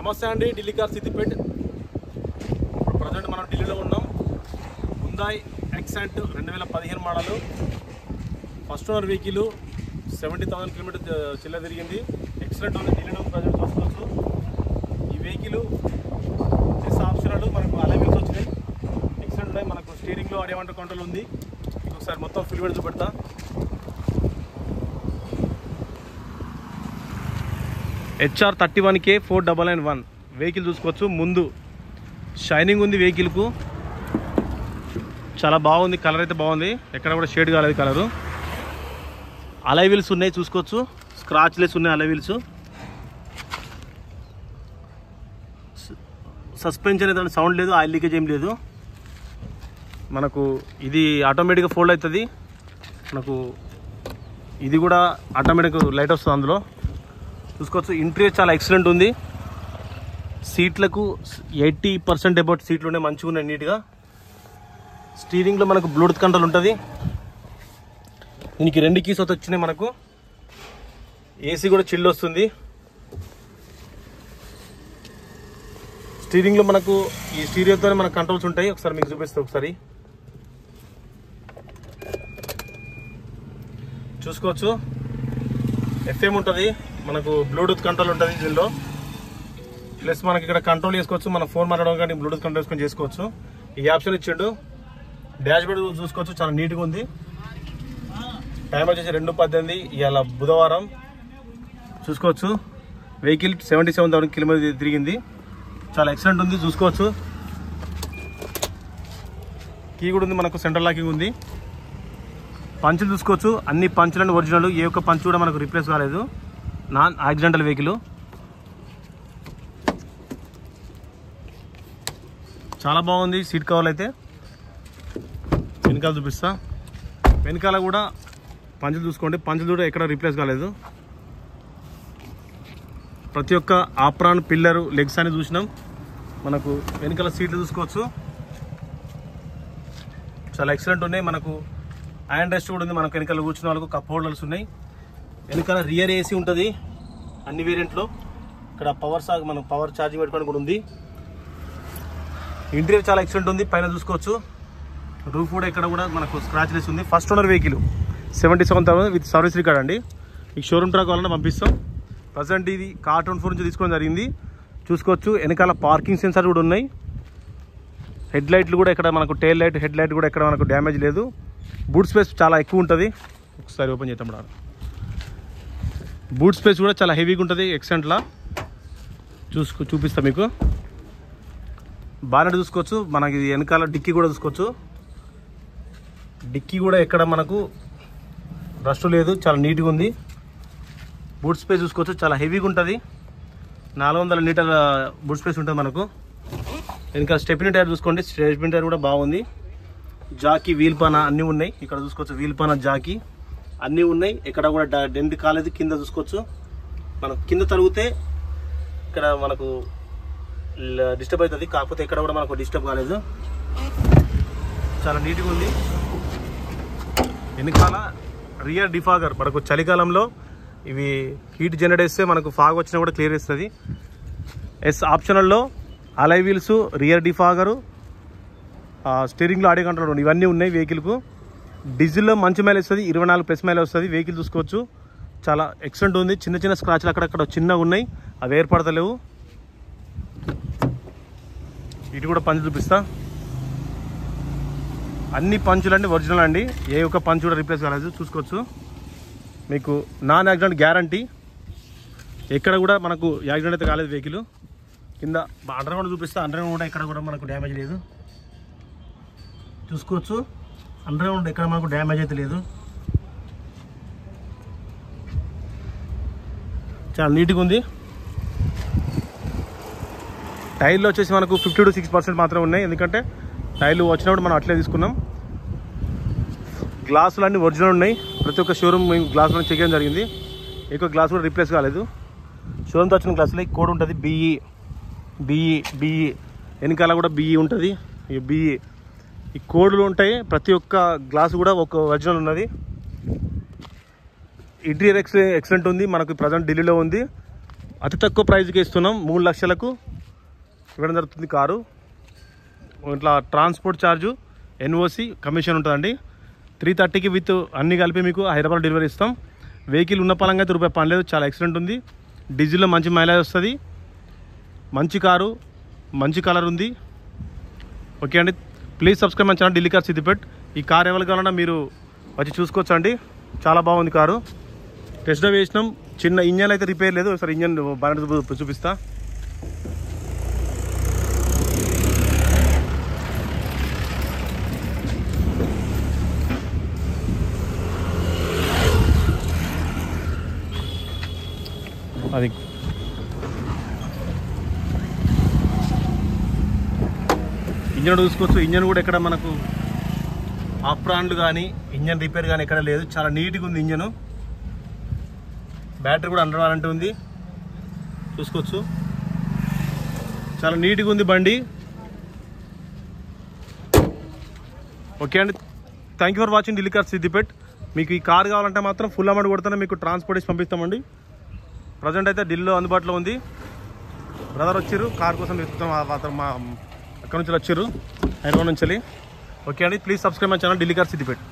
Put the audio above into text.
నమస్తే అండి, ఢిల్లీ కార్ సిద్దిపేట్. ఇప్పుడు ప్రజెంట్ మనం ఢిల్లీలో ఉన్నాం. Hyundai Accent 2015 model, first owner vehicle, 70,000 kilometre చిల్ల తిరిగింది. ఎక్సలెంట్ ఉంది. ఢిల్లీలో ప్రజెంట్ చూసుకోవచ్చు. ఈ వెహికల్ ఆప్షనల్ మనకు అలైవిల్స్ వచ్చినాయి, ఎక్సలెంట్ ఉన్నాయి. మనకు స్టీరింగ్లో ఆడియో కంట్రోల్ ఉంది. ఒకసారి మొత్తం ఫుల్ వీడియో చూపెడతా. HR 31K 4991 వెహికల్ చూసుకోవచ్చు. ముందు షైనింగ్ ఉంది వెహికల్కు, చాలా బాగుంది. కలర్ అయితే బాగుంది, ఎక్కడ కూడా షేడ్ కాలేదు కలరు. అలైవిల్స్ ఉన్నాయి చూసుకోవచ్చు, స్క్రాచ్లెస్ ఉన్నాయి అలైవిల్స్. సస్పెన్షన్ అయితే సౌండ్ లేదు, ఆయిల్ లీకేజ్ ఏం లేదు. మనకు ఇది ఆటోమేటిక్గా ఫోల్డ్ అవుతుంది. మనకు ఇది కూడా ఆటోమేటిక్ లైట్ వస్తుంది అందులో చూసుకోవచ్చు. ఇంటీరియర్ చాలా ఎక్సలెంట్ ఉంది. సీట్లకు 80% అబౌట్ సీట్లు ఉన్నాయి, మంచిగా ఉన్నాయి నీట్గా. స్టీరింగ్లో మనకు బ్లూటూత్ కంట్రోల్ ఉంటుంది. దీనికి 2 కీస్ వచ్చినాయి. మనకు ఏసీ కూడా చిల్లు వస్తుంది. స్టీరింగ్లో మనకు ఈ స్టీరియోతోనే మనకు కంట్రోల్స్ ఉంటాయి. ఒకసారి మీకు చూపిస్తే ఒకసారి చూసుకోవచ్చు. FM ఉంటుంది, మనకు బ్లూటూత్ కంట్రోల్ ఉంటుంది దీనిలో. ప్లస్ మనకి ఇక్కడ కంట్రోల్ చేసుకోవచ్చు, మన ఫోన్ మాట్లాడడం కానీ బ్లూటూత్ కంట్రోల్ చేసుకొని చేసుకోవచ్చు. ఈ ఆప్షన్ ఇచ్చిండు. డాష్ బోర్డ్ చూసుకోవచ్చు, చాలా నీట్గా ఉంది. టైం వచ్చేసి 2:18. ఇవాళ బుధవారం చూసుకోవచ్చు. వెహికల్ 77,000 కిలోమీటర్ తిరిగింది, చాలా ఎక్సలెంట్ ఉంది చూసుకోవచ్చు. కీ కూడా ఉంది, మనకు సెంట్రల్ లాకింగ్ ఉంది. పంచులు చూసుకోవచ్చు, అన్ని పంచులన్నీ ఒరిజినల్, ఏ ఒక్క పంచు కూడా మనకు రీప్లేస్ కాలేదు. నాన్ యాక్సిడెంటల్ వెహికల్, చాలా బాగుంది. సీట్ కవర్లు అయితే వెనకాల చూపిస్తా. వెనకాల కూడా పంచులు చూసుకోండి, పంచులు కూడా ఎక్కడ రీప్లేస్ కాలేదు. ప్రతి ఒక్క ఆప్రాన్, పిల్లరు, లెగ్స్ అని చూసినాం. మనకు వెనకాల సీట్లు చూసుకోవచ్చు, చాలా ఎక్సలెంట్ ఉన్నాయి. మనకు హ్యాండ్ రెస్ట్ కూడా ఉంది. మనకు వెనకాల కూర్చున్న వాళ్ళకు కప్ హోల్డర్స్ ఉన్నాయి. వెనకాల రియర్ ఏసీ ఉంటుంది అన్ని వేరియంట్లో. ఇక్కడ పవర్ ఛార్జింగ్ పెట్టుకోవడానికి కూడా ఉంది. ఇంటీరియర్ చాలా ఎక్సలెంట్ ఉంది. పైన చూసుకోవచ్చు, రూఫ్ కూడా ఇక్కడ కూడా మనకు స్క్రాచ్లెస్ ఉంది. First owner vehicle, 77,000 with service record అండి. ఈ షోరూమ్ ట్రాక్ కావాలన్నా పంపిస్తాం. ప్రజెంట్ ఇది కార్24 నుంచి తీసుకోవడం జరిగింది. చూసుకోవచ్చు, వెనకాల పార్కింగ్ సెన్సార్ కూడా ఉన్నాయి. హెడ్ లైట్లు కూడా ఇక్కడ మనకు టైల్ లైట్, హెడ్ లైట్ కూడా ఎక్కడ మనకు డ్యామేజ్ లేదు. బూట్ స్పేస్ చాలా ఎక్కువ ఉంటుంది. ఒకసారి ఓపెన్ చేద్దాం. బూట్ స్పేస్ కూడా చాలా హెవీగా ఉంటుంది ఎక్సెంట్లా. చూపిస్తా మీకు. బానెట్ చూసుకోవచ్చు, మనకి వెనకాల డిక్కీ కూడా చూసుకోవచ్చు. డిక్కీ కూడా ఎక్కడ మనకు రస్ట్ లేదు, చాలా నీట్గా ఉంది. బూట్ స్పేస్ చూసుకోవచ్చు, చాలా హెవీగా ఉంటుంది. 400 లీటర్ల బూట్ స్పేస్ ఉంటుంది మనకు. వెనకాల స్టెప్నీ టైర్ చూసుకోండి, స్టెప్నీ టైర్ కూడా బాగుంది. జాకీ, వీల్ పాన అన్నీ ఉన్నాయి. ఇక్కడ చూసుకోవచ్చు, వీల్ పాన, జాకీ అన్నీ ఉన్నాయి. ఇక్కడ కూడా డెంట్ కాలేదు. కింద చూసుకోవచ్చు, మనకు కింద తరిగితే ఇక్కడ మనకు డిస్టర్బ్ అవుతుంది, కాకపోతే ఇక్కడ కూడా మనకు డిస్టర్బ్ కాలేదు. చాలా నీట్గా ఉంది. వెనకాల రియర్ డిఫాగర్, మనకు చలికాలంలో ఇవి హీట్ జనరేట్ చేస్తే మనకు ఫాగ్ వచ్చినా కూడా క్లియర్ చేస్తుంది. ఆప్షనల్లో అలై వీల్స్, రియర్ డిఫాగరు, స్టీరింగ్లో ఆడియో కంట్రోల్ ఇవన్నీ ఉన్నాయి వెహికల్కు. డీజిల్లో మంచి మైలేజ్ వస్తుంది, 24+ మైలేజ్ వస్తుంది. వెహికల్ చూసుకోవచ్చు, చాలా ఎక్సలెంట్ ఉంది. చిన్న చిన్న స్క్రాచ్లు అక్కడక్కడ చిన్నగా ఉన్నాయి, అవి ఏర్పడతలేవు. ఇటు కూడా పంచు చూపిస్తా. అన్ని పంచులు అండి ఒరిజినల్ అండి, ఏ ఒక్క పంచు కూడా రీప్లేస్ కాలేదు. చూసుకోవచ్చు, మీకు నాన్ యాక్సిడెంట్ గ్యారంటీ. ఎక్కడ కూడా మనకు యాక్సిడెంట్ అయితే కాలేదు వెహికల్. కింద అండర్ గ్రౌండ్ చూపిస్తా. అండర్ గ్రౌండ్ కూడా ఎక్కడ కూడా మనకు డ్యామేజ్ లేదు. చూసుకోవచ్చు, అండర్ గ్రౌండ్ ఎక్కడ మనకు డ్యామేజ్ అయితే లేదు. చాలా నీట్గా ఉంది. టైర్లు వచ్చేసి మనకు 50 to 60% మాత్రమే ఉన్నాయి, ఎందుకంటే టైర్లు వచ్చినప్పుడు మనం అట్లే తీసుకున్నాం. గ్లాసులు అన్నీ ఒరిజినల్ ఉన్నాయి. ప్రతి ఒక్క షోరూమ్ మేము గ్లాసులను చెక్ చేయడం జరిగింది. ఎక్కువ గ్లాస్ కూడా రీప్లేస్ కాలేదు. షోరూమ్తో వచ్చిన గ్లాసులో కోడ్ ఉంటుంది, బిఈ. వెనకాల కూడా బిఈ ఉంటుంది. ఈ బిఈ ఈ కోడ్లు ఉంటాయి. ప్రతి ఒక్క గ్లాసు కూడా ఒక ఒరిజినల్ ఉన్నది. ఇంటీరియర్ ఎక్సలెంట్ ఉంది. మనకు ప్రజెంట్ ఢిల్లీలో ఉంది. అతి తక్కువ ప్రైజ్కి ఇస్తున్నాం. 3 లక్షలకు ఇవ్వడం జరుగుతుంది కారు. ఇట్లా ట్రాన్స్పోర్ట్ ఛార్జు, ఎన్ఓసి, కమిషన్ ఉంటుందండి. 330కి విత్ అన్నీ కలిపి మీకు హైదరాబాద్ డెలివరీ ఇస్తాం. వెహికల్ ఉన్న పరంగా అయితే రూపాయి పని లేదు, చాలా ఎక్సలెంట్ ఉంది. డీజిల్లో మంచి మైలేజ్ వస్తుంది. మంచి కారు, మంచి కలర్ ఉంది. ఓకే అండి, ప్లీజ్ సబ్స్క్రైబ్ మన ఛానల్ ఢిల్లీ కార్ సిద్దిపేట్. ఈ కార్ ఎవరు కావాలన్నా మీరు వచ్చి చూసుకోవచ్చు అండి. చాలా బాగుంది కారు. టెస్ట్ డ్రైవ్ చేసినాం. చిన్న ఇంజన్ అయితే రిపేర్ లేదు. ఒకసారి ఇంజన్ బాగా చూపిస్తా. అది ఇంజన్ చూసుకోవచ్చు. ఇంజన్ కూడా ఎక్కడ మనకు ఆప్రాన్లు కానీ ఇంజన్ రిపేర్ కానీ ఎక్కడ లేదు. చాలా నీట్గా ఉంది ఇంజను. బ్యాటరీ కూడా అండర్ వారంటీ ఉంది, చూసుకోవచ్చు. చాలా నీట్గా ఉంది బండి. ఓకే అండి, thank you for watching Delhi car Siddipet. మీకు ఈ కార్ కావాలంటే మాత్రం ఫుల్ అమౌంట్ కొడితేనే మీకు ట్రాన్స్పోర్ట్ చేసి పంపిస్తామండి. ప్రజెంట్ అయితే ఢిల్లీలో అందుబాటులో ఉంది. బ్రదర్ వచ్చారు కార్ కోసం మా అక్కడ నుంచి వచ్చారు, హైదరాబాద్ నుంచి. ఓకే అండి, please subscribe my channel Delhi car Siddipet.